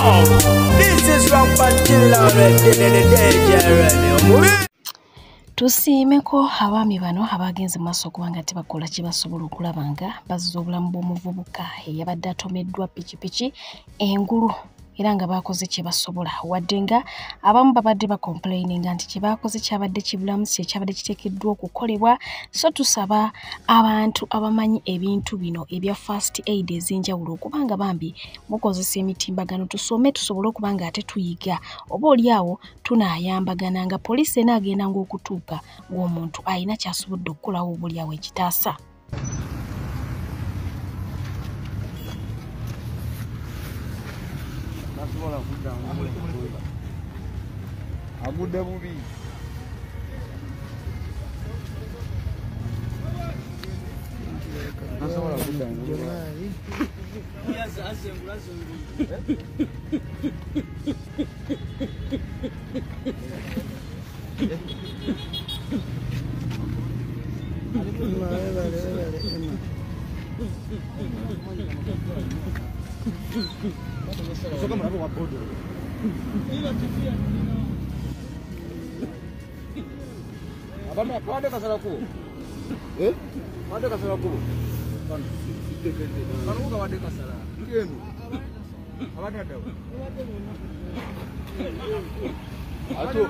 This is from Pantilla Radio. Tusiimeko abaami bano abagenze maaso kubanga tebakola kye basobola okulaba nga bazza obulamu bw'omuvubuka eyabadde atomeddwa pikipiki engulu era nga bakoze kye basobola wadde nga abamu babadde bakomplaininga nti kye bakoze kyabadde kibulamu si kyabadde kiteekeddwa okukolebwa. So tusaba abantu abamanyi ebintu bino ebya first aid ez'enjawulo okubanga bambi mukozesa emitimbagano tusome tusobole okuba nga ate tuyiga oba oliawo tunaayambagana nga poliisi enaagenda ng'okutuuka ng'omuntu alina kyasobodde okukolawo oba oliawo ekitaasa. Agudde bubi nasobola kudda Abana kwade kasala ko kwade kasala ko kanu ka wade kasala ngenu abana dawo ato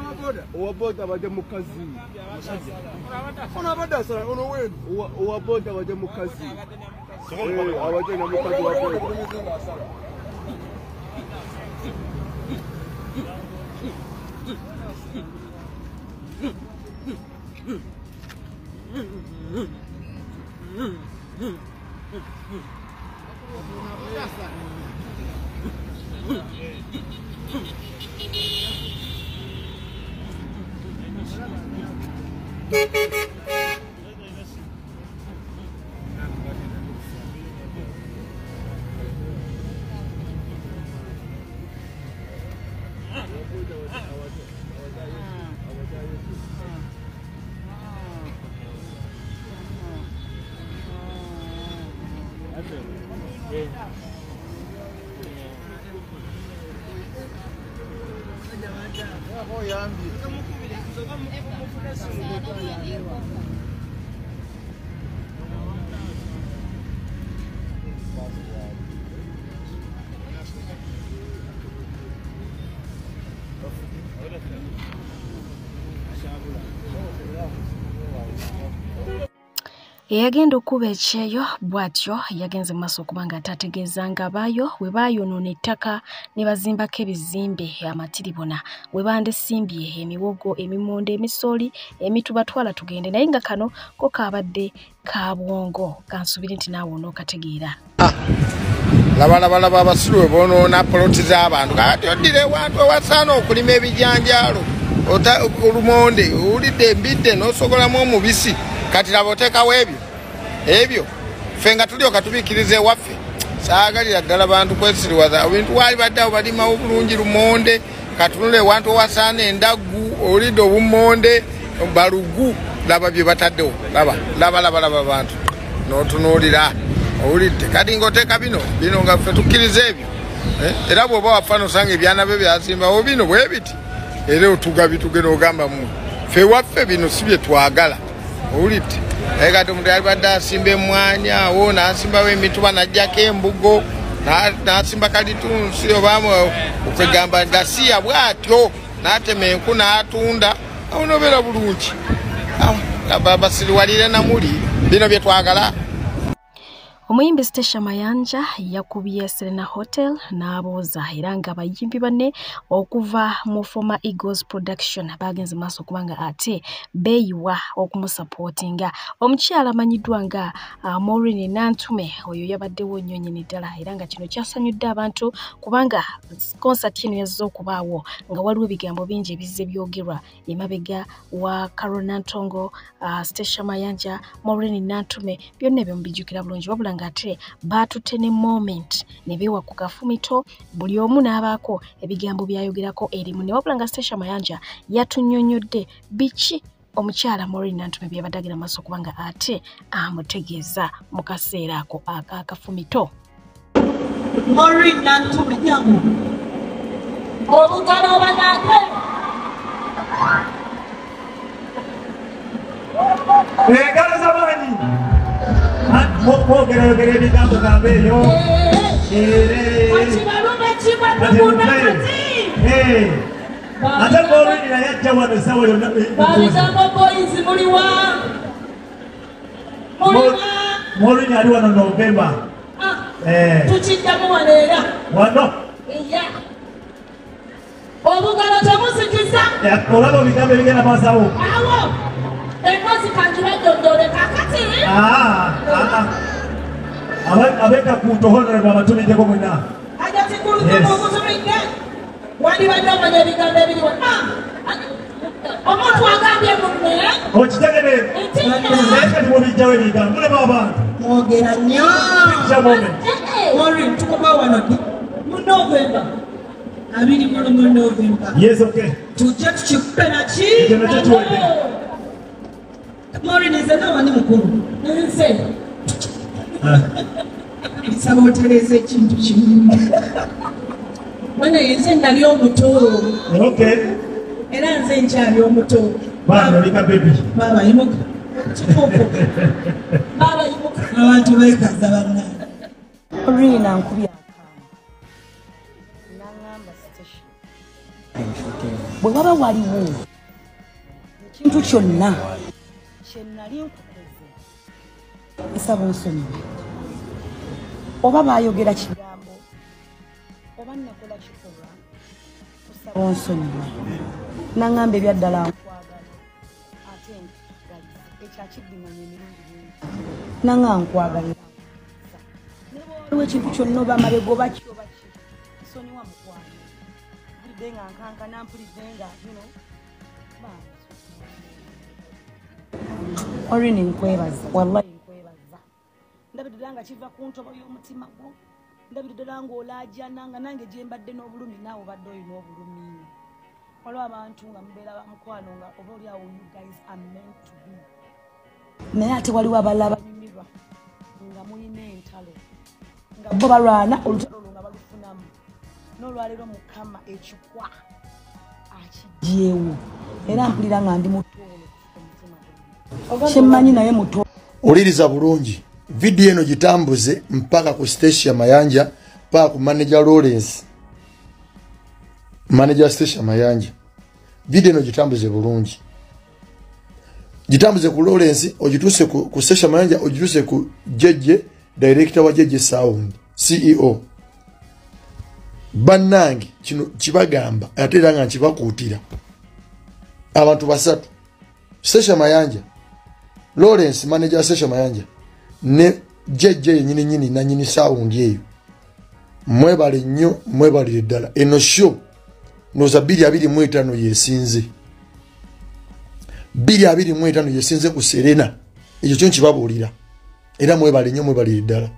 owaboda baje mukazi ona bada sala ono wenu owaboda baje mukazi abaje na mukazi waboda Eyagenda okuba ekyeyo bw'atyo yagenze mu maaso okubanga atategeezanga baayo we baayonoona ettaka ne bazimbako ebizimbe amatiribona we bandesimbye emiwogo emimonde emisooli emitubatwala tugende naye nga kano ko kaabadde ka bwongo kansubire nti naawe onookategeera. Labalaba abasiru we boonoona poloti z'abantu kati oddira ewantu ewasaana okulima ebijanjaalo olumonde owulidde embidde n'osogolamu omubisi kati laba oteekawo ebyo ffe nga tulyoka tubiikiriza ewaffe saagalira ddala bantu kwesiriwaza ebintu waali baddeawo balimawo bulungi lumonde katunula ewantu owasaana endaggu owulidde obumonde balugu laba bye bataddewo laba bantu n'otunuulira owulidde kati ng'oteeka bino nga ffe tukkiriza ebyo era bw'oba waffa nosanga ebyana bye byasimbawo bino bwe biti era otuga bitugenda ogamba mu ffe waffe bino si bye twagala owulidde naye kati omuntu yali badde asimba emmwanya awo n'asimbawo emituba n'ajjako embugo n'asimba kalitunsi obamu okwegamba gasiya bw'atyo n'atema enku n'atunda awo n'obeera bulungi basiriwalire namuli bino bye twagala. Omuyimbi Stesha Mayanja yakubye Serena Hotel n'abooza era nga abayimbi banne okuva mu Former Eagles Production bagenze maaso kubanga ate beeyiwa okumusupportinga. Omukyala amanyiddwa nga Maureen Nantume oyo yabaddewo nnyo nnyini ddala era nga kino kyasanyudde abantu kubanga concert eno yazze okubaawo nga waliwo ebigambo bingi ebizze byogerwa emabega wa Carol Nantongo, Stesha Mayanja, Maureen Nantume byonna ebyo mubijjukira bulungi wabula nga ate baatutte ne moment ne beewa ku kafumito buli omu n'abaako ebigambo byayogerako erimu ne wabula nga Stesha Mayanja yatunnyonnyodde biki omukyala Maureen Nantume byabadagira maaso kubanga ate amutegeeza mu kaseera ako akafumito. Maureen Nantume jangu Obutano banake. Egala zamani. Mwogera ebigambo gambeeyo. Wachibalume chibwa Ate Maureen yajja wano essaawa yonna. Baligambo boys muliwa. Maureen ali wano Novemba. Tukiddamu wano era. Wano. Obugalo temusikiza. Olaba ebigambo ebigenda maasawo. Awo. Enkozi kanjibadondole kakati. Abeka kunto honorable abatumideko mwenna. Ajati kuluzemu okutumidde. Wandibadde omanya ebigambo ebiriwo. Omuntu agambye munne. Okitegere. Naye kati mubijjawo ebigambo. Mulema abantu. Mwogera nnyo. Picture moment. Maureen tukoma wano mu November. 20 mu November. Yes, okay. Tujja tukikupe naki. Ekyo nakyo kiwadde. Maureen nze nawani mukulu. Nze. Nsaba otereeza ekintu kimu. Bwana yenze nali omuto. Okay. Era nze nkyali omuto. Bano lika baby. Baba yimuka. Kituufu. Baba yimuka. Abantu beekaza banna. Rina nkubya nangamba station. Bwe waba waliwo ekintu kyonna kye nali nkukoze nsaba onsonyiwe oba baayogera kigambo oba nakola kikolwa nsaba onsonyiwe nangamba ebyaddala nkwagala ate ekyakiddinganya emirundi mingi nanga nkwagalira waliwo ekintu kyonna oba amabega oba ki oba ki nsonyiwa mukwano mpulidde nga nkankana mpulidde nga Maureen nkwebaza wallahi nkwebaza ndabira ddala nga kiva ku ntobo y'omutima gwo ndabira ddala ng'olaajana nga nange gye mbadde n'obulumi naawe obadde olina obulumi waliwo abantu nga mubeera bamukwano nga oba oli awo you guys are meant to be naye ate waliwo abalala banyumirwa nga mulina entalo nga bo balwana olutalo olwo nga balufunamu n'olwaleero mukama ekikwa akijjeewo era mpulira nga ndi mutoolo kyemmanyi naye muto oliriza bulungi vidiyo eno gitambuze mpaka ku Stacia Mayanja paka ku manager Lawrence manager Stacia Mayanja vidiyo eno gitambuze bulungi gitambuze ku Lawrence ogituse ku Stacia Mayanja ogituse ku Jeje director wa Jeje Sound CEO bannange kino kibagamba ate era nga kibakuutira abantu basatu Stacia Mayanja Lawrence manager Stacia Mayanja ne Jeje nyini na nyini Sound eyo mwebale nnyo mwebale ddala eno show noza 225 yesinze 225 yesinze ku Serena ekyo kyo kibabuulira era mwebale nnyo mwebale ddala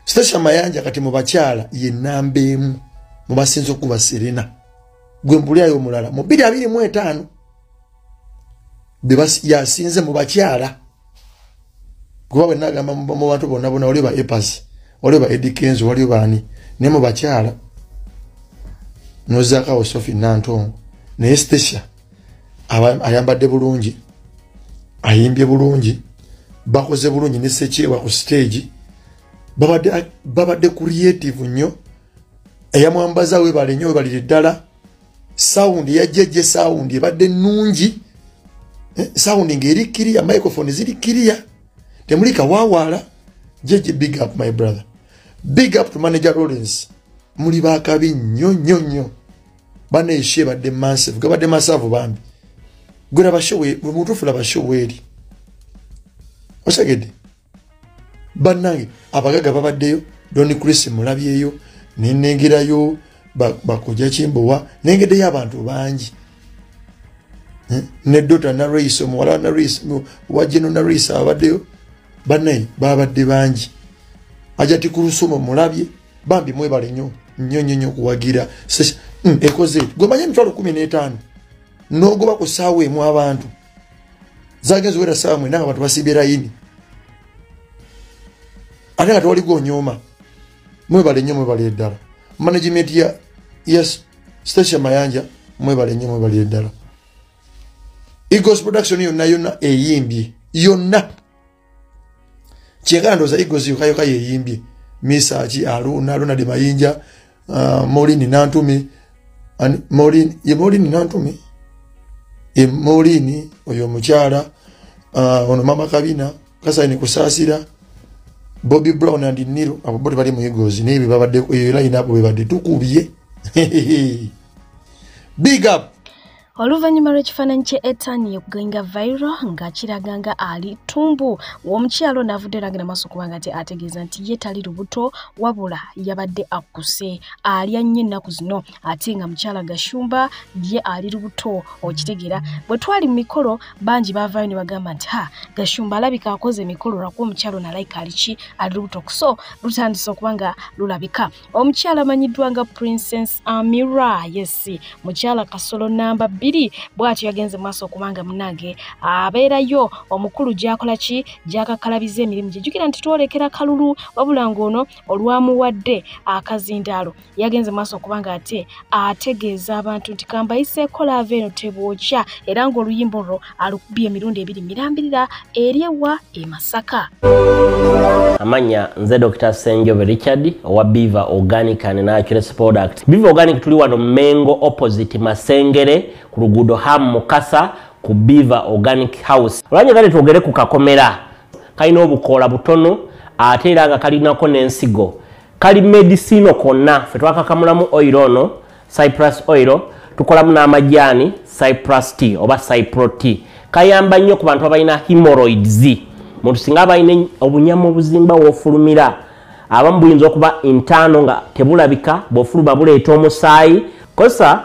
Stacia Mayanja kati mu bakyala ye namba emu mu basinze okuba Serena gwe mbulyayo omulala mu 225 bebasi yasinze mu bakyala kuba bwe nagamba mu bantu bonna bonna wali ba Epas wali ba Eddie Kenzo wali bani ne mu bakyala nozaka o Sophie Nantongo ne Stacia ayambadde bulungi ayimbye bulungi bakoze bulungi ne Sekyewa ku stage babadde creative nnyo eyamwambaza we bali nnyo bali ddala sound ya Jeje Sound ebadde nnungi sound ngeri clear microphone ziri clear temulika wawala Jeje big up my brother big up to manager Lawrence muli bakabi nnyo bane ishe badde massive gabadde massive bambi gura bashowe mutufu la bashoweri osagede bannange abagaga babaddeyo Doni Chris mulabyeyo nenengerayo bakujja Kimbowa nengedeyo abantu bangi ne Dota na Race omuwala na Race wajeno na Race abaddeyo banne babadde bangi ajati ku Rusumo mulabye bambi mwebale nnyo kuwagira ekoze gomanye mitwalo 15 nogoba ku saawe mu abantu zagenzo wera saawe mwe nanga abantu basibira yini ate nga tewali gwonyoma mwebale nnyo mwebale ddala management ya yes Stasha Mayanja mwebale nnyo mwebale ddala. Eagles production yonna eyimbye yonna. Kyekana ndoza Eagles yukayoka yeyimbye. Misa chi Aruna de Mayinja, Morini Nantumi, and Morini Nantumi, Morini oyo mukyala ono Mama Kabina Kasaini Kusasira, Bobby Brown and Niro abobodi bali mu Eagles nebi babadde eyo line up bebadde tukubye. Big up. Oluvannyuma lw'ekifaananyi kye Etani okugenga viral nga kiraganga ali tumbu w'omukyalo n'avudde eragira maaso kubanga ategeeza nti ye tali lubuto wabula yabadde akkuse alya nnyo ennaku zino ate nga mukyala Gashumba ye ali lubuto okitegeera bwe twali mu mikolo bangi baavaayo ne bagamba nti Gashumba alabika akoze emikolo lwakuba omukyalo nalayika aliki ali lubuto so lutandise okubanga lulabika omukyala amanyiddwa nga Princess Amira yes mukyala Kasolo namba 2 bw'atyo yagenze maaso okubanga munange abeerayo omukulu gy'akola ki gy'akakalabiza emirimu gye jjukira nti twolekera kalulu wabula ng'ono olwamuwadde akazindaalo yagenze maaso okubanga ate ategeeza abantu nti kambayiseeko laava eno tebwokya era ng'oluyimba olwo alukubye emirundi 2 mirambirira eri ewa e Masaka. Amanya nze Dr. Senjobe Richard owa Beaver Organic and Naturals Product. Beaver Organic tuli wano Mengo opposite Masengere ku luguudo Ham Mukasa ku Beaver Organic House. Olwanya gale twogere ku kakomera kalina obukoola butono ate era nga kalinako n'ensigo kali medicine konna fe twakakamulamu oil ono Cyprus oil tukolamu n'amajaani Cyprus tea oba Cypro tea kayamba nnyo ku bantu abalina hemorrhoids. Muntu singa abalina obunyama obuzimba wofulumira abamu buyinza okuba intano nga tebulabika bwofuluma buleeta omusaayi kosa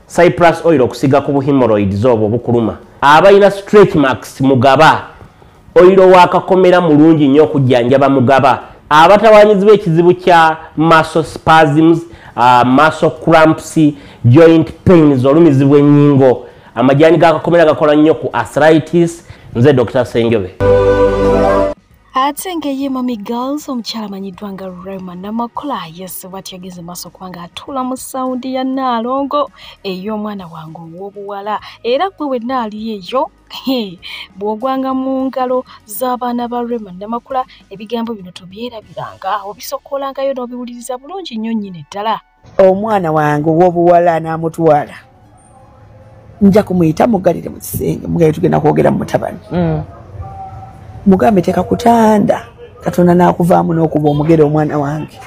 Cyprus oil okusiga ku hemorrhoids obwo bukuluma. Abalina stretch marks mugaba oil wakakomera mulungi nnyo okujjanjaba mugaba. Abatawanyizibwa ekizibu kya muscle spasms, muscle cramps, joint pains olumizibwa ennyingo amajaani gakakomera gakola nnyo ku arthritis. Nze Dr. Senjobe. Ate ng'eye Mami Girls omukyala amanyiddwa nga Rema Namakola yes bw'atyo yageze maaso kubanga atuula mu sawundi ya Naalongo ey'omwana wange ow'obuwala era gwe wenna ali eyo bw'ogwanga mu ngalo z'abaana ba Rema Namakola ebigambo bino tobyerabiranga obisokoolangayo n'obiwuliriza bulungi nnyo nnyini ddala. Omwana wange ow'obuwala n'amutwala nja kumuyita mugalire mu kisenge mugaye tugenda kwogera mu mutabani. Mugambe teka kutanda Katonda n'akuvaamu n'okuba omugere omwana wange.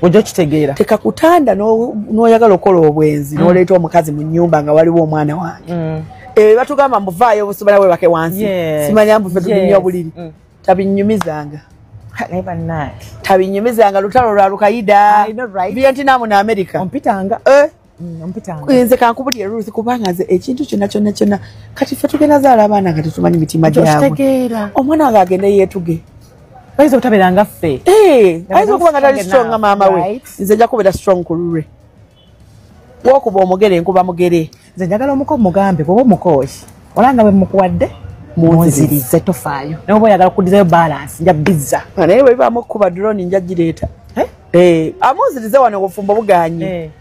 Ojja kitegeera. Teka kutanda n'oyagala okola obwenzi n'oleeta omukazi mu nnyumba nga waliwo omwana wange. Batugamba muvaayo obusobala webake wansi. Simanya mbufe tulinnyo obuliri. Tabinnyumizanga. Tabinnyumizanga lutalo lwa Lukayida. Vietnam na America. Ompitanga. Nze kankubulire Ruth kubanga nze ekintu kyonna kati ffe tugenda zaala abaana nga tetumanyi mitima gyabwe. Omwana wange agenda yeetuge. Bayinza obutabeera nga ffe. Ayinza okuba nga tali strong nga maama we. Nze nja kubeera strong ku lulwe. Wookuba omugere nkuba mugere. Nze njagala omuko mugambe bw'oba omukooki. Olanga bwe mukuwadde munzirize tofaayo. Naye oba oyagala okuddizayo balance nja bizza. Naye bwe bibaamu okukuba drone nja gireeta. Amunzirize wano obufumbo buganye.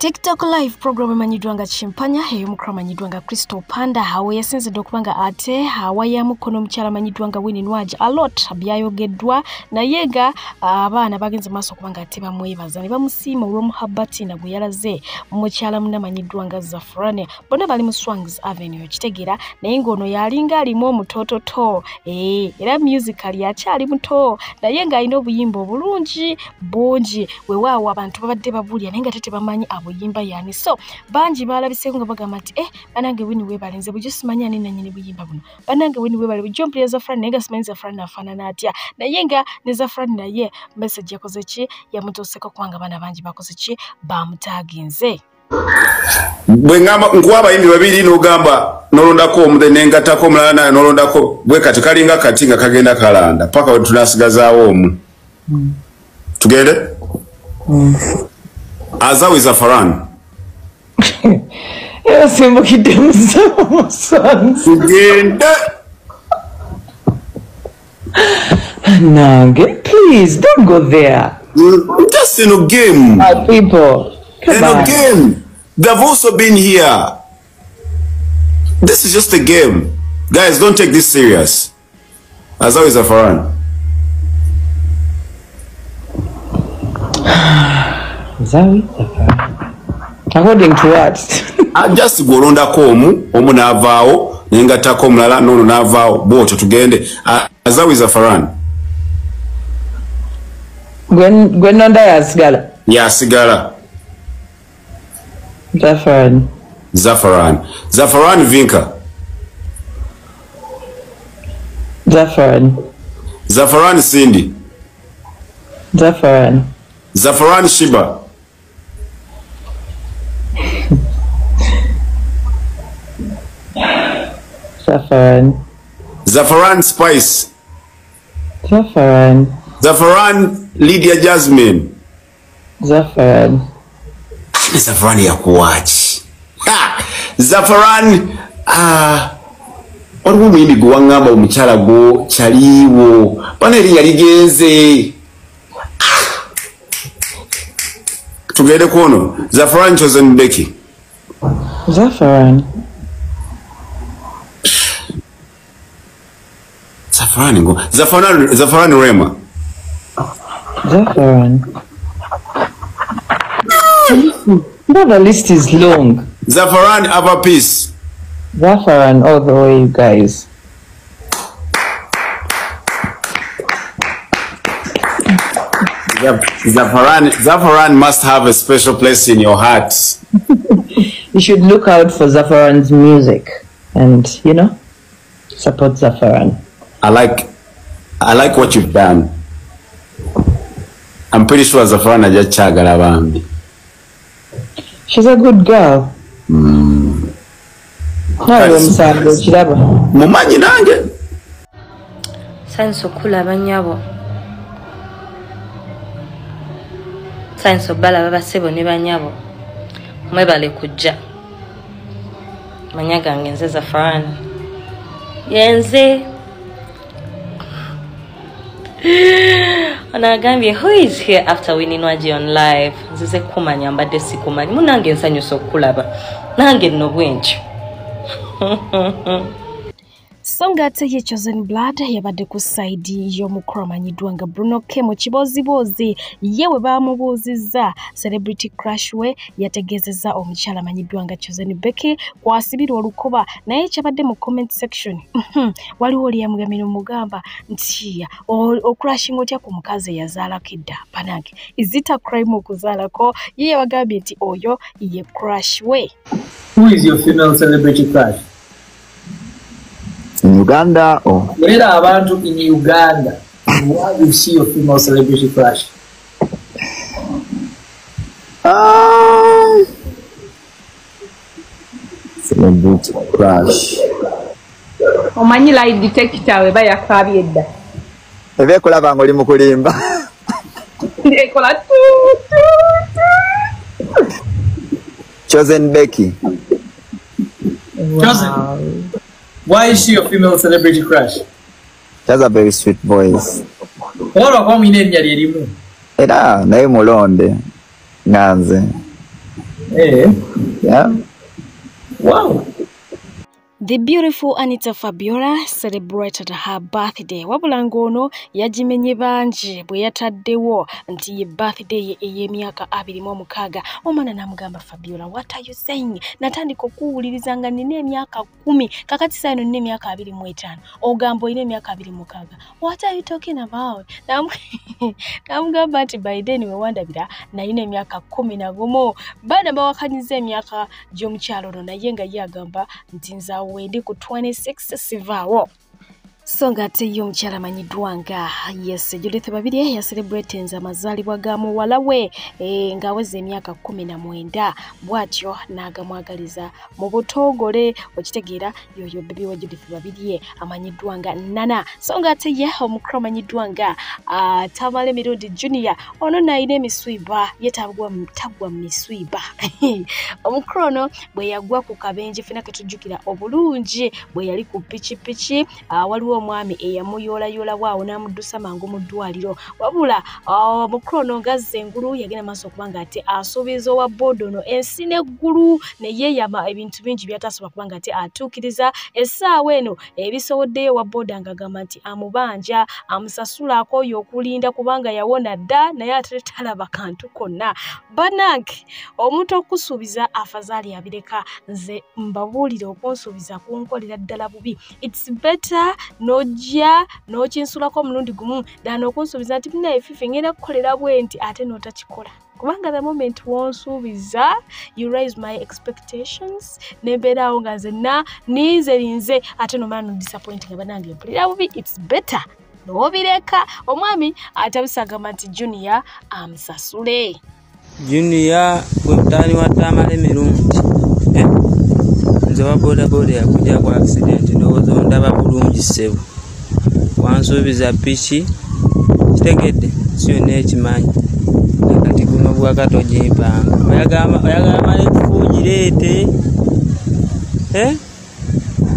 TikTok live program emanyiddwa nga Chimpanya ey'omukulu amanyiddwa nga Crystal Panda awo yasinzidde okubanga ate awayamu kono omukyala amanyiddwa nga Winnie Nwagi alot byayogeddwa naye nga abaana bagenze maaso okubanga ate bamwebaza ne bamusiima olw'omuhabbati na gwe yalaze mukyala munne amanyiddwa nga Zafrania bonna bali mu Swangs Avenue okitegeera naye ng'ono yalinga alimu omutoototo era musically akyali muto naye ng'alina obuyimba obulungi bungi weewaawo abantu babadde babulya naye nga tebamanyi yimba yani so banji balabise nga bagamba nti banange Winnie webale nze bujjo simanya nini nanyini buyimba buno banange Winnie webale bujjo mpulira Zafrani naye nga simanyi Zafrani afaanana atya naye nga ne Zafrani naye message yakoze ki yamutuuseko kubanga abaana bangi bakoze ki bamutaaginze bwe ngamba nkuwa abayimbi babiri n'ogamba nolondako omude nengatako omulala naye nolondako bwe kati kalinga kati nga kagenda kalanda paka we tunasigazaawo omu tugende Azawi Zafaran. Yasimbukidde musanze. Tugende. Nange, please don't go there. Just in a game. People. In a game. They've also been here. This is just a game. Guys, don't take this serious. As always, Zafaran. According to what? Just go ronda komu, omu navao, nyengata komu lala, nono navao, bocho tugende. As always, Zafaran. Gwen nonda ya sigala? Ya sigala. Zafaran. Zafaran Vinka. Zafaran Cindy. Zafaran Shiba. Zafaran Spice. Zafaran Lydia Jasmine. Zafaran ya kuwachi. Zafaran waliwo mwindi guwangamba omukyala go kyaliwo bana erinnya ligenze. Tugende kuno Zafaran Chosen Becky. Zafaran Rema. No, the list is long. Zafaran Avapeace. Zafaran all the way, you guys. Zafaran must have a special place in your heart. You should look out for Zafaran's music and, you know, support Zafaran. I like what you've done. I'm pretty sure Zafaran aja chagala bambi. She's a good girl. Mumanyi nange. Sanso kula banyabo. Sanso bala baba sebo ne banyabo. Mwebale kujja. Manyaga ngenze Zafaran. Yenze. Anagambye, who is here after winning Waji on live? Nzize kumanya mbadde sikumanyi. Munange nsanyusa okulaba. Nange nno bwenki. Songa ate ye Chosen Blood yabadde ku side y'omukulu amanyiddwa nga Bruno K mu kibozibozi yewe bamubuuzizza celebrity crush we yategezezza omukyala amanyiddwa nga Chosen Becky kwasibirwa olukoba naye kyabadde mu comment section waliwo oli yamugamira omugamba nti ocrushing otya ku mukazi eyazaala kidda panange is it a crime okuzaalako ye yabagambye nti oyo ye crush we. Who is your female celebrity crush? In Uganda or? Where are abantu in Uganda? Why do you see your female celebrity crush? Celebrity crush. Omanyi lie detector we baya kabi edda. Ebe kulaba ngoli mukulimba. Ekola tu. Chosen Becky. Chosen. Why is she your female celebrity crush? She has a very sweet voice. What are you name yalimu? Era naye mulonde nganze. Yeah. Wow. The beautiful Anita Fabiola celebrated her birthday. Wabula ngono yajimenye banji bwe yataddewo nti ye birthday ey'emyaka 26. Omwana namugamba Fabiola, what are you saying? Natandika okuwuliriza nga nina emyaka 10 kakati sayino nina emyaka 25. Ogamba olina emyaka 26. What are you talking about? Namugamba nti by then we wandabira nalina emyaka 11. Bana bawakanyiza emyaka gy'omukyalo ono naye nga ye agamba nti nzaawo wendi ku 26 sivaawo. Songa ate y'omukyala amanyiddwa nga yes Judith Babirye ya celebratenza amazaalibwa ga muwala we ng'aweza emyaka 19 bw'atyo n'agamwagaliza mu butongole okitegeera yoyo bebi wa Judith Babirye amanyiddwa nga Nana. Songa ate ye omukulu amanyiddwa nga Tamale Mirundi Junior ono nayina emiswiba yetagwa miswiba omukulu ono bwe yagwa ku kabenje fena ketujjukira obulungi bwe yali ku pichi waliwo n'omwami eyamuyoolayoola waawo n'amuddusa mangu mu ddwaliro wabula mukrono ngazza engulu yagenda maaso okuba nga ate asuubiza owa booda ono ensi n'eggulu ne yeeyama ebintu bingi by'ataasobola kuba nga ate atuukiriza essaawa eno ebisoboddeyo owa booda ng'agamba nti amubanja amusasulaako oyo okulinda kubanga yawona dda naye ate talaba kantu konna. Bannange omuntu okusuubiza afazaali abireka, nze mbabuulire okunsuubiza kunkolera ddala bubi. It's better n'ojja n'okinsulako omulundi gumu ddala okunsuubiza nti naye Fifi ngenda kukolera bwe nti ate n'otakikola. Kubanga the moment wonsuubiza you raise my expectations nembeeraawo nga nzenna ninze ate nomala no disappointing bannange mpulira bubi. It's better n'obireka. Omwami atabisagamba nti Junior amusasule. Junior gwe mutaani wa Tamale mirungi nze wa bodaboda yakujja ku accident ndowooza ondaba bulungi ssebo wansuubiza piki kitegedde si yonna ekimanyi kati guno bwakati ogimpanga oyagala mala ekufuugireete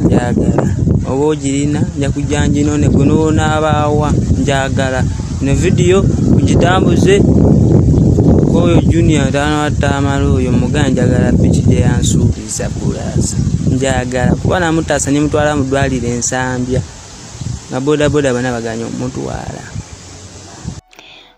njagala oba ogirina nja kujja njinone gwe noonaabaawa njagala ino vidiyo kugitambuze oyo Junior taana wa Tamale oyo muganda njagala piki gye yansuubiza bulaasa njagala kuba namutaasa ne mutwala mu ddwaliro Ensambya nga bodaboda bana baganya omutwala.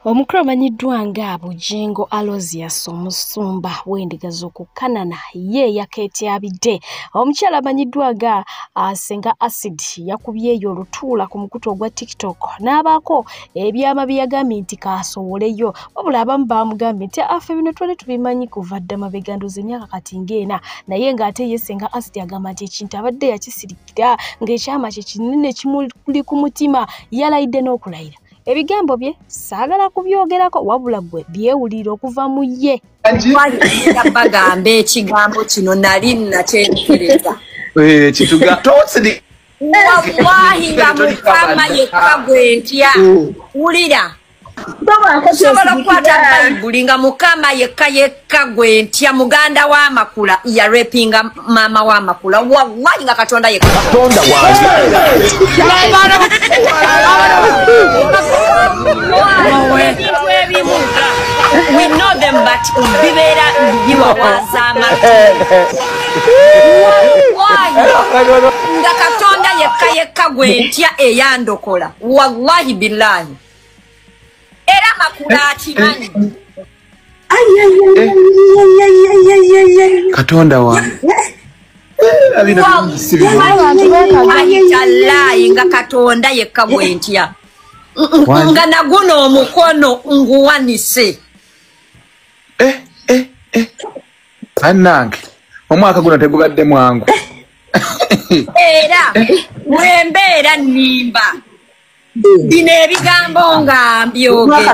Omukulu amanyiddwa nga Bujengo Alozias omusumba w'endiga z'okukanana ye yakeetyabidde. Omukyala amanyiddwa nga Senga Acid yakubyeyo olutuula ku mukutu ogwa TikTok n'abaako ebyama bye yagambye nti kaasowoleyo wabula abamu baamugambye nti afe bino twali tubimanyi kuva dda mabega ndoze emyaka kati ng'ena naye ng'ate ye Senga Acid agamba nti ekintu abadde yakisirikira ng'ekyama kye kinene kimuli ku mutima yalayidde n'okulayira. Ebigambo bye saagala kubyogerako wabula gwe byewulira okuva mu ye. Bagamba ekigambo kino nali nakyentereza. Kitugatosiri. Wallahi nga Mukama yekka gwe ntya. Wulira. Sobola okukwata Bayibuli nga Mukama yekka gwe ntya muganda w'amakula yarepinga maama w'amakula. Wallahi nga Katonda yekka. Katonda we know them but bibera biwawazama nga Katonda yekka gwe ntya eyandokola wallahi billahi era makula akimanyi Katonda wange ayitallayi nga Katonda yekka gwe ntya nga naguno omukono nguwanise annange omwaka guno tegubadde mwangu era wembeera nnimba bino ebigambo nga mbyogera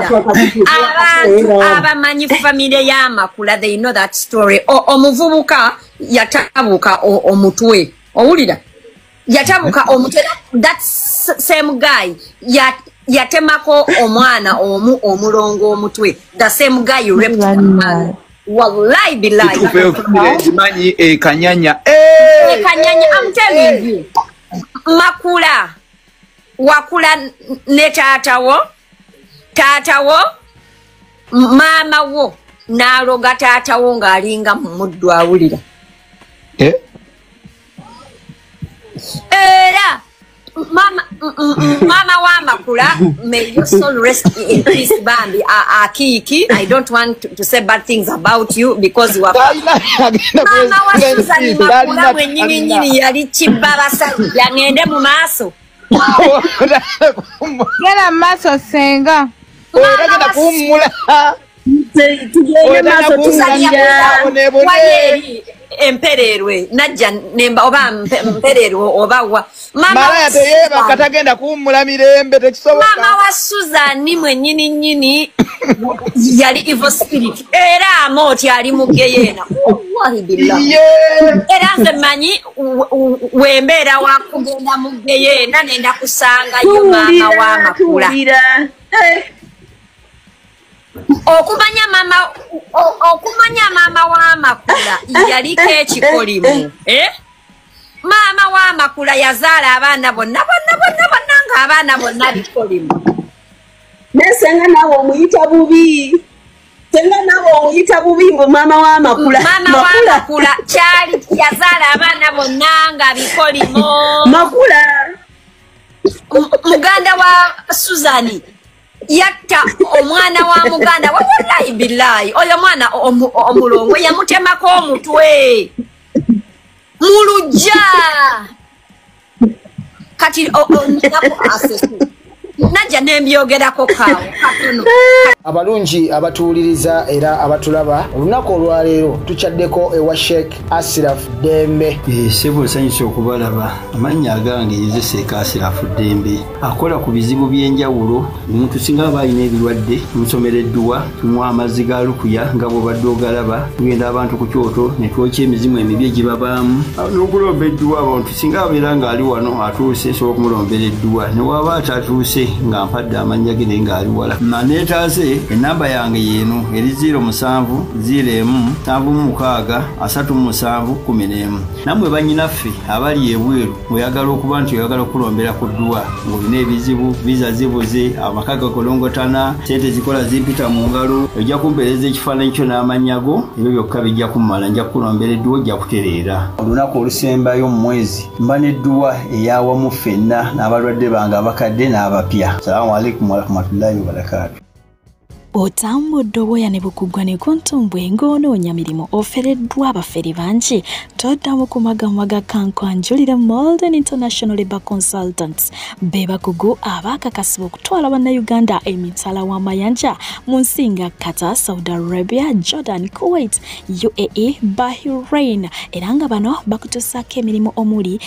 abantu abamanyi famire y'amakula they know that story. Omuvubuka yatabuka omutwe owulira yatabuka omutwe that same guy yatemako omwana omulongo omutwe the same guy you raped man. Wallahi billahi manyi kanyanya kanyanya I'm telling you makula wakula ne taatawo mama wo n'aloga taatawo ng'alinga mu muddu awulira era mama w'amakula may your soul rest in peace Bambi Akiki. I don't want to say bad things about you because you are mama wa Susan Makula mwennyini yali kibba basajja ngende mu maaso genda mu maaso Senga ogenda kuwummula tugende maaso tusanyawali empererwe najja nemba oba mpererwe oba wa mama teyebaka tagenda kuwummula mirembe tekisoboka. Mama wa Susan mwennyini yali evil spirit era amoti ali mu Geyeena wallahi billahi era nze manyi wembeera wakugenda mu Geyeena nenda kusangayo mama w'amakula okumanya mama w'amakula yaliko ekikolimu mama w'amakula yazaala abaana bonna abaana bonna bikolimo. Nesenga nawo omuyita bubi. Senga nawo omuyita bubi mbu mama wa makula. Mama wa makula kyali yazaala abaana bonna nga bikolimo. Makula. Muganda wa Suzani yatta omwana wa muganda wa wallahi billahi oyo mwana omulongo yamutemako omutwe mulujja kati najja nembyogerako kawe katono. Abalungi abatuuliriza era abatulaba olunaku olwaleero tuchaddeko ewa Sheikh Ashraf Dembe. Sebo sanyusa okubalaba amannya agange Seeka Ashraf Dembe akola ku bizibu by'enjawulo. Omuntu singa aba alina ebirwadde musomereddwa tunywa amazzi ga lukuya nga bw'obadde ogalaba tugenda abantu ku kyoto ne twokya emizimu emibi egibabaamu n'okulomba edduwa. Abantu singa abeera ng'ali wano atuuse sobola okumulombera edduwa ne waba atatuuse nga mpadde amannya ge ng'ali wala neetaase enamba yange yeeno eri 0707763711. Nammwe bannyinaffe abali ebweru oyagala okuba nti oyagala okulombera ku dduwa ng'olina ebizibu viza zibuze amaka gakolongotana sente zikola zimpita mu ngalo ojja kumpeereza ekifaananyi kyo n'amannya go ebyo byokka bijja kummala nja kukulombera edduwa ojja kutereera. Olunaku olusembayo mu mwezi mba n'edduwa eyawamu ffenna n'abalwadde bange abakadde n'abapya. Assalamu alaikum warahmatullahi wabarakatuh. Otambudde obwoya ne bukugwa ne kuntumbwe ng'onoonya mirimu ofereddwa abafere bangi toddamu kumagamaga kankwanjulira Malden International Labour Consultants be bakugu abaakakasibwa okutwala bannayuganda emitala w'amayanja mu nsi nga Qatar, Saudi Arabia, Jordan, Kuwait, UAE, Bahrain era nga bano bakutusaako emirimu omuli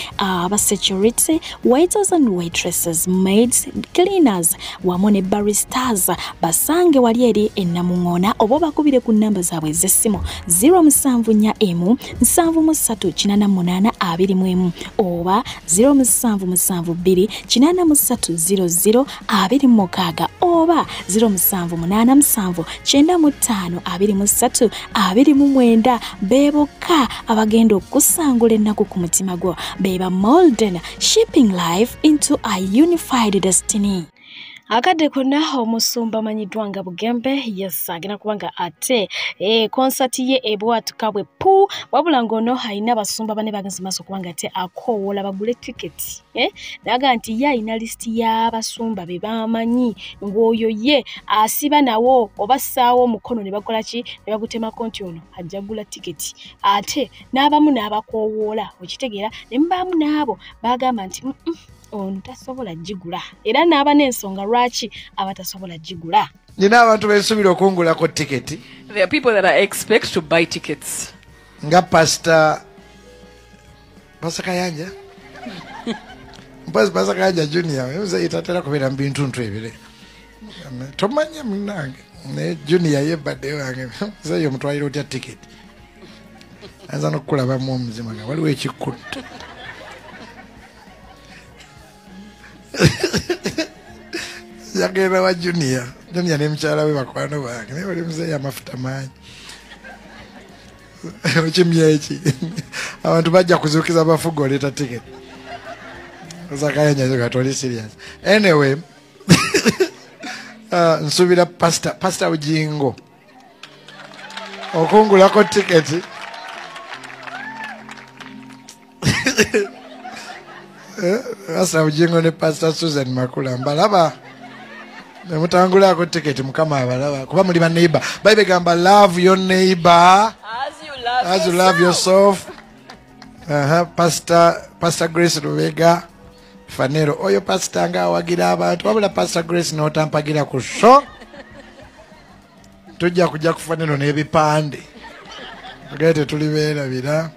security, waiters and waitresses, maids, cleaners wamu ne baristas. Basange wali eri ennamuŋŋoona oba bakubire ku nnamba zaabwe ez'essimu 074438821 oba 0772830026 oba 0787952329 be bokka abagenda okusangula ennaku ku mutima gwo. Beba Malden, shipping life into a unified destiny. Akadde konna omusumba manyiddwa nga Bugembe agenda kubanga ate konsati ye ebwatuka bwe pu wabula ngono alina basumba bane bagenze maaso kubanga ate akoowola bagule tiketi naga nti ye alina listi y'abasumba be bamanyi ng'oyo ye asiba nawo oba ssaawo omukono ne bakola ki ne bagutemako nti ono ajja gula tiketi ate n'abamu n'abakoowoola okitegeera ne mubaamu n'abo bagamba nti ontasobola jigula era n'aba n'ensonga lwaki abatasobola jigula. Nina abantu besuubira okungulako tiketi. There are people that are expect to buy tickets. Nga Pastor Kayanja Pastor Kayanja Junior yuza itatera kubeera mbintu ntu ebire tomanya munange ne Junior yebadde wange zayo mutwalira otya tiketi anza nokulaba mu omuzima nga waliwo ekikutta yagenda wa Junior ne mukyala we bakwano bange naye oli muzeeyi amafuta manyi okimya eki abantu bajja kuzuukiza abafuga oleeta tiketi Zakayanja gatoli serious. Anyway nsuubira Pastor Ujingo okungulako tiketi Pastor Ujingo ne Pastor Susan Makula mbalaba nemutangulako tiketi mukama abalaba kuba muli ba neighbor. Bible gamba love your neighbor as you love yourself. Pastor Grace Rubega Fanero oyo pastor nga awagira abantu wabula Pastor Grace n'otampagira ku show tujja kujja kufaneno n'ebipande gete tulibeera bira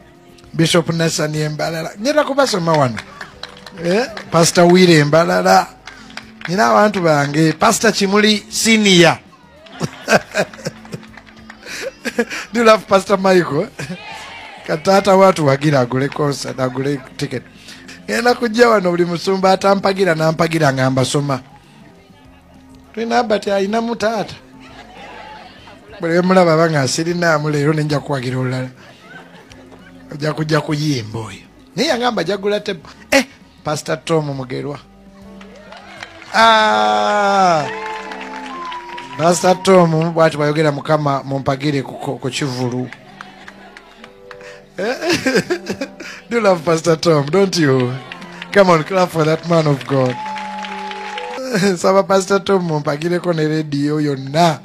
Bishop Nasani Embalala nyera kubasoma wano Pastor Wire Embalala nina abantu bange Pastor Chimuli Senior do you love Pastor Michael katata watu wagira agule concert agule ticket ena kujja wano buli musumba atampagira nampagira ngamba soma twina bati ayina mutata bwe mulaba banga sirina mulero nenja kuwagira olala ojja kujja kuyimba oyo naye ngamba jagula te Pastor Tom Mugerwa Pastor Tom bwati bayogera mukama mumpagire ku kivulu. Do you love Pastor Tom, don't you? Come on, clap for that man of God. Saba Pastor Tom mumpagire ko ne radio yonna.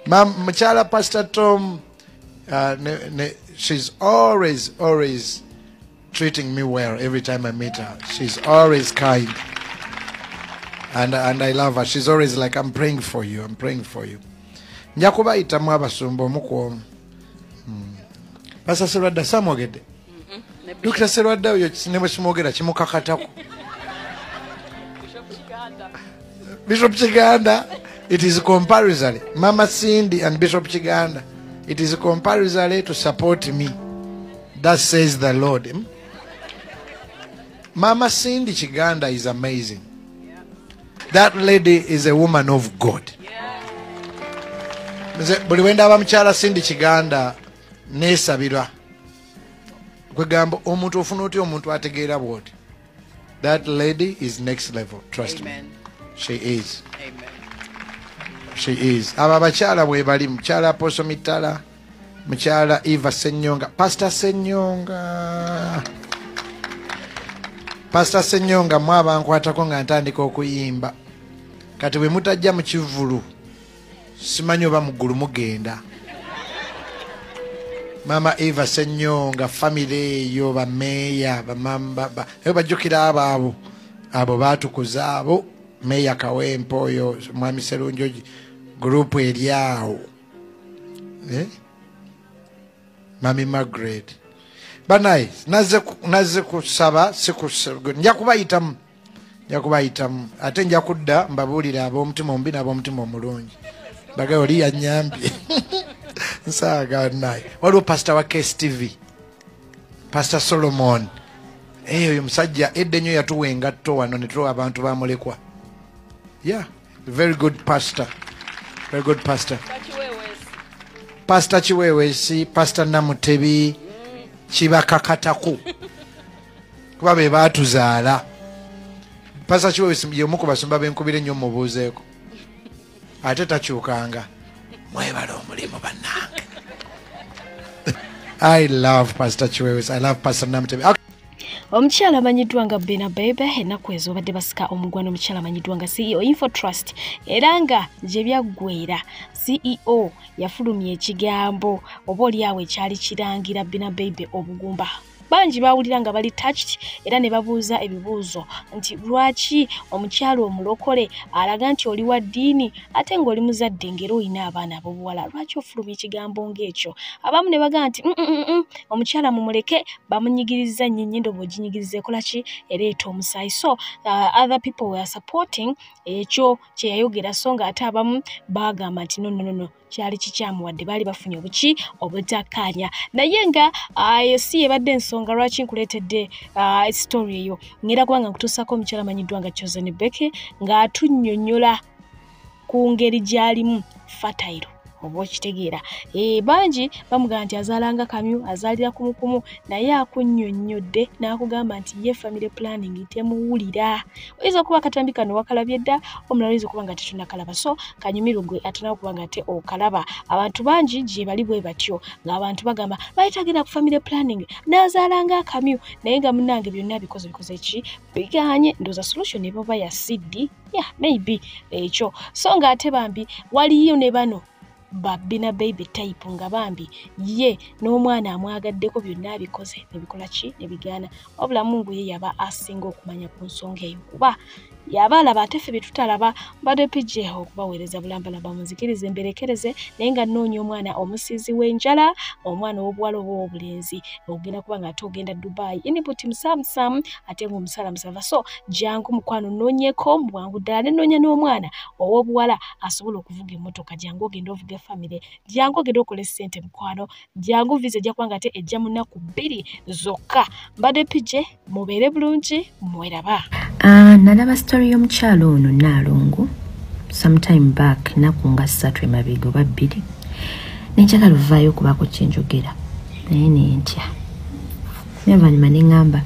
Mchala Pastor Tom, she's always treating me well every time I meet her. She's always kind. And I love her. She's always like, I'm praying for you. I'm praying for you. Nyakuba itamu abasumbo muko. Pastor Serwada samogede. Dr. Serwada yo nebo simogera chimukakatako. Bishop Chiganda, it is compulsory. Mama Cindy and Bishop Chiganda, it is compulsory to support me. That says the Lord. Mama Cindy Chiganda is amazing. That lady is a woman of God. Buliwenda abamchala Cindy Chiganda nesabirwa. Kwegamba omuntu ofuna oti omuntu ategeera bwoti. That lady is next level. Trust Amen. Me. She is. Amen. She is. Aba bachala bwe bali mchala Apostle Mitala, mchala Eva Senyonga, Pastor Senyonga. Pastor Senyonga mwaba nkwatako nga ntandika okuyimba. Kati bwe mutajja mu kivulu simanyi oba muggulu mugenda. Mama Eva Senyonga family yo ba meya ba mamba bajjukira abo batukuza abo meya Kawempo yo mwami Serunjo group eriawo Mami Margaret banai naze kusaba njakubayitamu ate njakudda mbabulira ab'omutima ombi n'ab'omutima omulungi baga oli yanyambye nsaga naye waliwo pastor wa KSTV Pastor Solomon oyo musajja edda nnyo yatuwa engatto wano ne tuwa abantu bamulekwa. Yeah, very good pastor. Very good pastor. Pastor Chiwewesi, Pastor Namutebi, Chibakakataku. Kuba be batuzaala. Pastor Chiwewesi ye muku basumba benkubire nnyo mubuuzeeko. Ate takyukanga. Mwebala omulimu bannange. I love Pastor Chiwewesi. I love Pastor Namutebi. Omukyala amanyiddwa nga Bina Baby ennaku ezo badde basika omugwano omukyala amanyiddwa nga CEO Infotrust era nga gye byaggweera CEO yafulumya ekigambo oba oliawo ekyali kirangira Bina Baby obugumba. Banji bawulira nga bali touched era ne babuuza ebibuuzo nti lwaki omukyala omulokole alaga nti oli wa ddiini ate ng'oli muzadde ngero oyina abaana ab'obuwala lwaki ofulumya ekigambo ng'ekyo. Abamu ne bagaa nti omukyala mumuleke bamunyigiriza nnyinnyindo bw'oginyigiriza ekola ki ereeta omusaayi. So other people were supporting ekyo kye yayogera so nga ate abamu baagamba nti no kyali kikyamu wadde baali bafunye obuki obutakkaanya naye nga si yebadde ensonga lwaki nkuleetedde story eyo ngera kubanga nkutuusako omukyala amanyiddwa nga Chosen Becky ng'atunnyonnyola ku ngeri gy'alimu fertile oba okitegeera. Bangi bamugamba nti azaalanga kamyu azaalira kumukumu naye akunnyonnyodde n'akugamba nti ye family planning temuwulira. Oyinza okuba akatambi kano wakalabye dda omulala oyinza okuba nga tetunnakalaba so kanyumirwe gwe atunaba okuba nga te okalaba. Abantu bangi gye bali bwe batyo ng'abantu bagamba bayitagenda ku family planning n'azaalanga akamyu naye nga munnange byonna bikoze ki biganye ndooza solution eba ya CD maybe ekyo so nga ate bambi waliyo ne bano Bina Baby type nga bambi ye n'omwana amwagaddeko byonna bikoze nebikola ki nebigaana wabula Mungu ye yaba asinga okumanya ku nsonga eyo kuba yaba alaba ate ffe betutalaba mbadde pijeho okubaweereza bulambalamba muzikirize mberekereze naye nga nnoonya omwana omusizi w'enjala omwana w'obuwala oba w'obulenzi ogenda kuba nga ate ogenda Dubai input musamusamu ate ng'omusala musava so jangu mukwano nnoonyeko mu bwangu ddala ne nnoonya n'omwana ow'obuwala asobola okuvuga emmotoka jangu ogenda ovuga family jangu ogenda okola ssente mukwano jangu visa ejja kuba nga ate ejja mu nnaku 2 zokka mbadde pije mubeere bulungi mweraba. Nalaba story y'omukyalo ono Nalongo sometime back naku nga 3 emabega oba 2 nenjagala ovaayo okubaako kyenjogera naye nentya nevannyuma ne ŋŋamba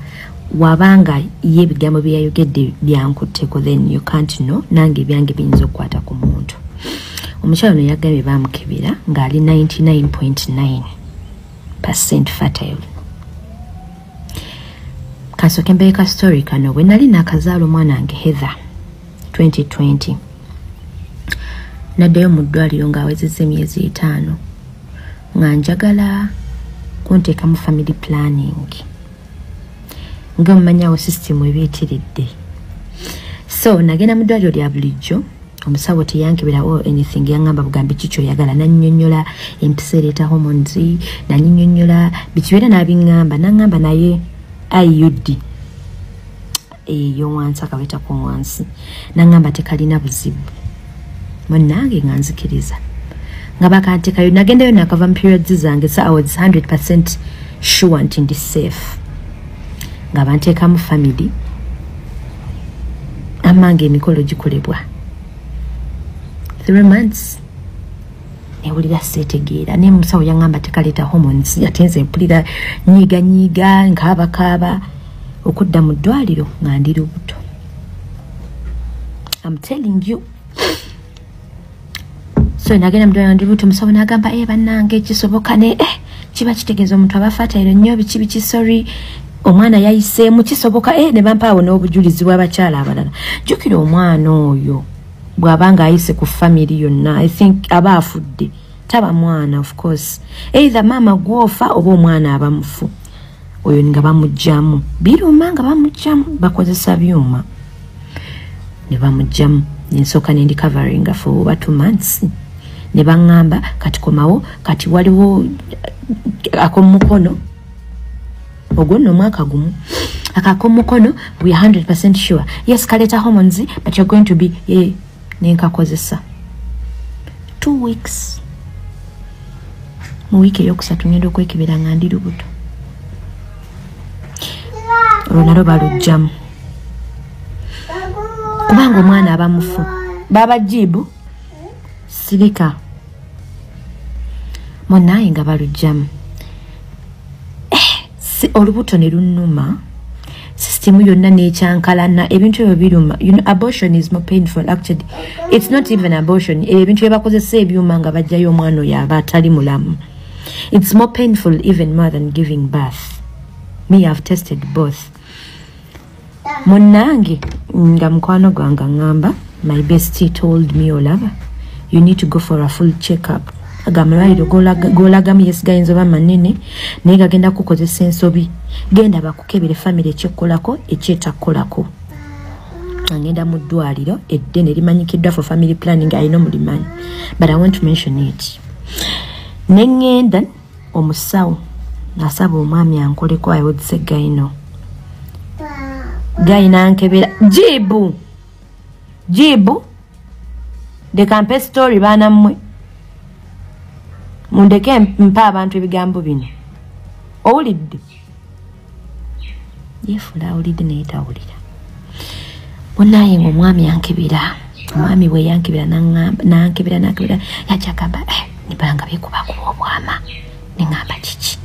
wabanga ye bigambo byayogedde byankutteko then you can't know nange byange biyinza okukwata ku muntu. Omukyalo ono yagambye bamukebera ng'ali 99.9% fertile. Kasooke mbeeka story kano bwe nali nakazaala omwana wange Heather 2020 naddayo mu ddwaliro ng'awezezza emyezi 5 nga njagala kunteeka mu family planning nga mmanyawo system ebyetiridde. So nagenda mu ddwaliro lya bulijjo omusawo teyankebera or anything yangamba bugambi kikyo yagala nannyonnyola empisa ereeta hormones nannyonnyola bikibeera n'abingamba nangamba naye IUD eyo wansi akaweta ku wansi nangamba tekalina buzibu munange nga nzikiriza nga bakantekayo nagendayo nakava mu periods zange so I was 100% sure nti ndi safe nga banteeka mu family amange emikolo gikolebwa 3 months ewulira seetegeera naye musawo yangamba tekaleeta hormones yatenze mpulira nyiga nkaabakaaba okudda mu ddwaliro nga ndi lubuto. I'm telling you. So nagenda mu ddwaliro ndi lubuto musawo n'agamba bannange kisoboka ne kiba kitegeeza omuntu aba fertile nnyo biki sorry omwana yayiseemu kisoboka ne bampaawo n'obujulizi bw'abakyala abalala. Jjukira omwana oyo bw'abanga ayise ku family yonna I think aba afudde taba mwana of course either mama gwofa oba omwana aba mufu oyo nga bamugjamu biruma nga bamugjamu bakozesa byuma ne bamugjamu nensooka nendi covering for over 2 months ne baŋŋamba kati komawo kati waliwo ak'omukono ogwo nno omwaka gumu ak'omukono we are 100% sure yes kaleeta hormones but you're going to be nenkakozesa 2 weeks mu wiiki eyokusatu ngenda okwekebera nga ndi lubuto olwo nalwo balugjamu kubanga omwana aba mufu baba jibu sirika munaye nga balugjamu olubuto ne lunnuma system yonna n'ekyankalana ebintu ebyo biruma. Abortion is more painful actually. It's not even abortion. Ebintu ebakozesa ebyuma nga bajjayo omwana oyo aba atali mulamu. It's more painful even more than giving birth. Me, I've tested both. Munange nga mukwano gwange ngamba my bestie told me olaba you need to go for a full check-up. Agamulwairo golagamu yesigayinza oba manene naye gagenda kukozesa ensobi genda bakukebere family ekyekolako ekyetakolako angenda mu ddwaliro eddene limanyikiddwa for family planning ayina omulimanyi but I want to mention it. Nengenda omusawo nasaba omwami ankoleko ayodise gayino gayina nkebera jibu dekampe story baana mmwe mundeke mpa abantu ebigambo bino owulidde yefula awulidde naye tawulira munaye ngaomwami yankebera omwami bwe yankebera nankebera yakyagamba nibanga byekubakuba obwama neŋŋamba kiki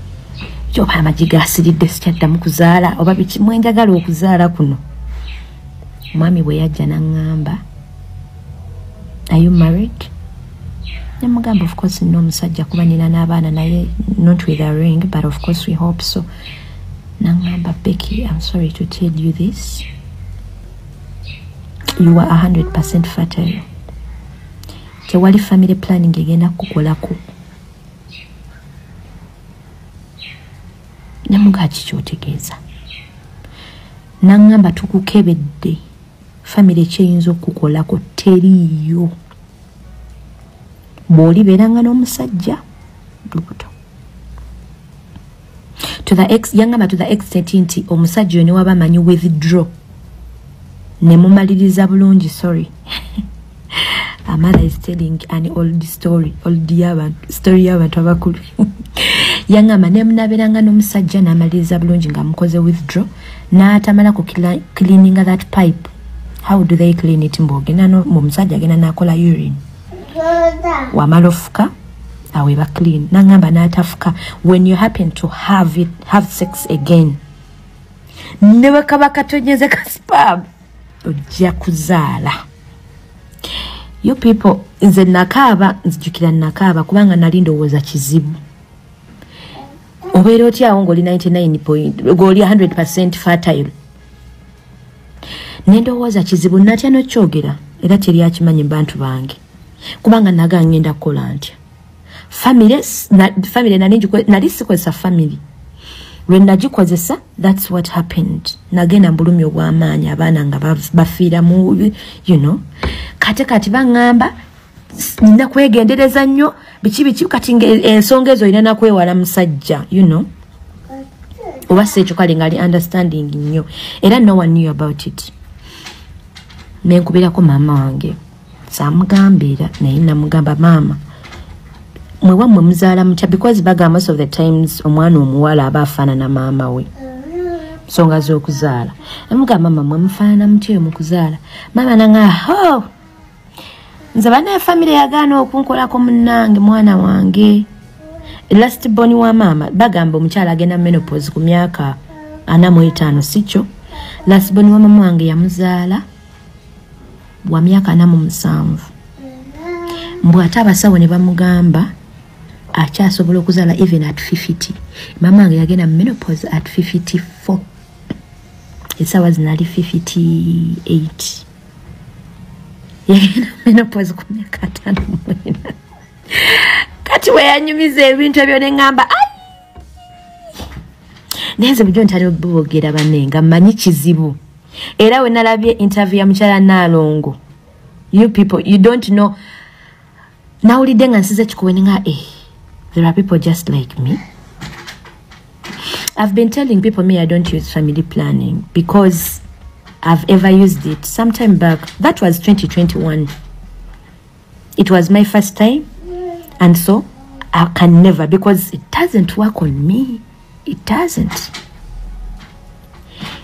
oba amagi gasiridde sikyaddamu kuzaala oba biki mwenjagala okuzaala kuno. Omwami bwe yajja naŋŋamba are you married? Namugamba of course no musajja kuba nina n'abaana naye not with a ring but of course we hope so. Naŋŋamba Becky, I'm sorry to tell you this, you are 100% fertile. Tewali family planning egenda kukolako. Namuga kikyotegeeza. Naŋŋamba tukukebedde family kyeyinza okukolako teriyo. Bw'olibeeranga n'omusajja lubuto. Yangamba to the extent nti omusajja oyo ne waba amanyi withdraw ne mumaliriza bulungi sorry. A mother is telling an old story, story y'abantu abakulu. Yangamba ne munabeeranga n'omusajja n'amaliriza bulungi nga mukoze withdraw n'atamala ku cleaning that pipe. How do they clean it? Mbogenda mu musajja agenda n'akola urine. Wamala ofuka aweba clean. Naŋŋamba n'atafuka when you happen to have sex again newe kaba katonyeze ka sperm ojja kuzaala. You people nze nakaba nzijukira nakaba kubanga nali ndowooza kizibu. Obeera otya awo ng'oli 99 ng'oli 100% fertile. Nendowooza kizibu natya nokyogera era teri akimanyi bantu bange kubanga naga ngenda kukola ntya. Family nali sikozesa family. When nagikozesa, that's what happened. Nagenda mbulumi obw'amaanyi abaana nga bafiira mu, you know. Kati bangamba nina kwegendereza nnyo biki kati ensonga ezo ina nakwewala musajja, you know. Oba sekyo kale ngali understanding nnyo. Era no one knew about it. Menkubirako maama wange. Samugambira naye namugamba mama. Mwe wamwe muzaala mutya because baga most of the times omwana omuwala aba afaanana maama we. Nsonga z'okuzaala. Namugamba mama mwe mufaanana mutya mu kuzaala. Mama nanga ho. Nze bana family yagaana okunkolako munnange mwana wange. Last born wa mama bagamba omukyala agenda menopause ku myaka 45 sikyo. Last born wa mama wange yamuzaala wa myaka 47. Mbwa atabasawo ne bamugamba akyasobola okuzaala even at 50. Mama wange yagenda menopause at 54. Esawa zinali 58. Yagenda menopause ku myaka 5. Kati we yanyumiza ebintu ebyo ne ngamba nenze bujjo ntali obwogera banenga manyi kizibu. Era we nalabye interview ya mukyala Nalongo. You people, you don't know. Nawulidde nga nsize kikuwe nga there are people just like me. I've been telling people I don't use family planning because I've ever used it sometime back. That was 2021. It was my first time. And so I can never, because it doesn't work on me. It doesn't.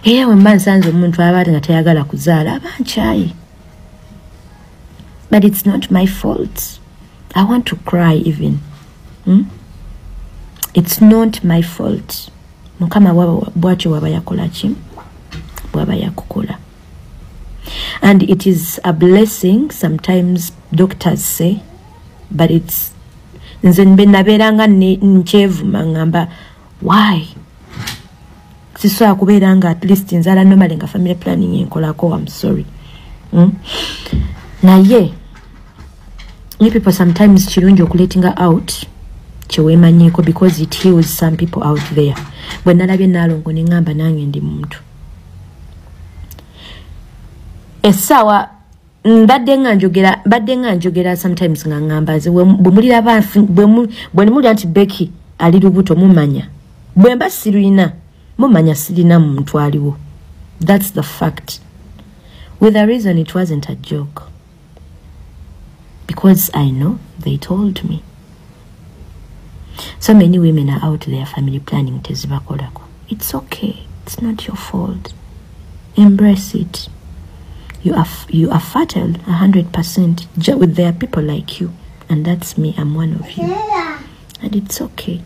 Here when man sends omuntu abali nga tayagala kuzaala abanchayi. But it's not my fault. I want to cry even. It's not my fault. Mukama bwacho waba yakola ki? Bwaba yakukola. And it is a blessing, sometimes doctors say, but it's nze nabeeranga nkyevuma ngamba why sisobola kubeera nga at least nzaala normally nga family planning enkolako. I'm sorry. Naye you people sometimes kirungi okuletinga out kyeweemanyiiko because it heals some people out there. Bwe nalabye Nalongo ne ngamba nange ndi muntu. Essaawa mbadde nga njogera sometimes nga ngamba bwe mulira bantu bwe muli anti Becky ali lubuto mumanya. Bwe mba sirina mumanya sirina muntu aliwo. That's the fact. With a reason it wasn't a joke. Because I know they told me. So many women are out there family planning tezibakolako. It's okay. It's not your fault. Embrace it. You are fertile 100% with there are people like you, and that's me. I'm one of you, and it's okay.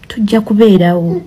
Tujja kubeerawo